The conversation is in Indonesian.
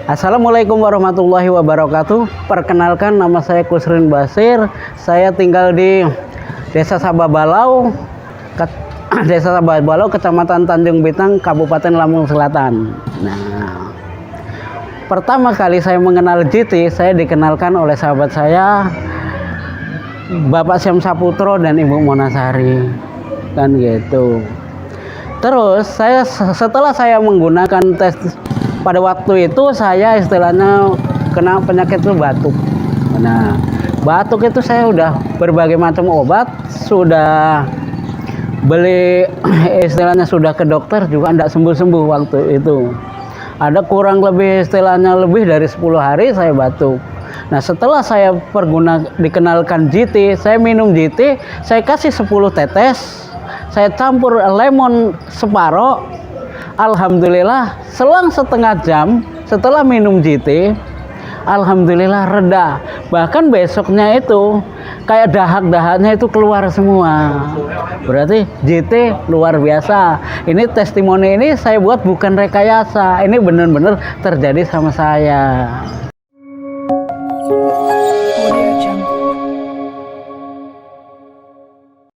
Assalamualaikum warahmatullahi wabarakatuh. Perkenalkan, nama saya Kusrin Basir. Saya tinggal di Desa Sababalau, Desa Sababalau, Kecamatan Tanjung Bintang, Kabupaten Lampung Selatan. Nah, pertama kali saya mengenal GT, saya dikenalkan oleh sahabat saya, Bapak Syam Saputro dan Ibu Monasari, kan gitu. Terus setelah saya menggunakan tes, pada waktu itu saya istilahnya kena penyakit itu batuk. Nah, batuk itu saya udah berbagai macam obat, sudah beli istilahnya sudah ke dokter juga enggak sembuh-sembuh waktu itu. Ada kurang lebih istilahnya lebih dari 10 hari saya batuk. Nah, setelah saya dikenalkan GT, saya minum GT, saya kasih 10 tetes, saya campur lemon separoh. Alhamdulillah, selang setengah jam setelah minum GT, alhamdulillah reda. Bahkan besoknya itu kayak dahak-dahaknya itu keluar semua. Berarti GT luar biasa. Ini testimoni ini saya buat bukan rekayasa. Ini benar-benar terjadi sama saya.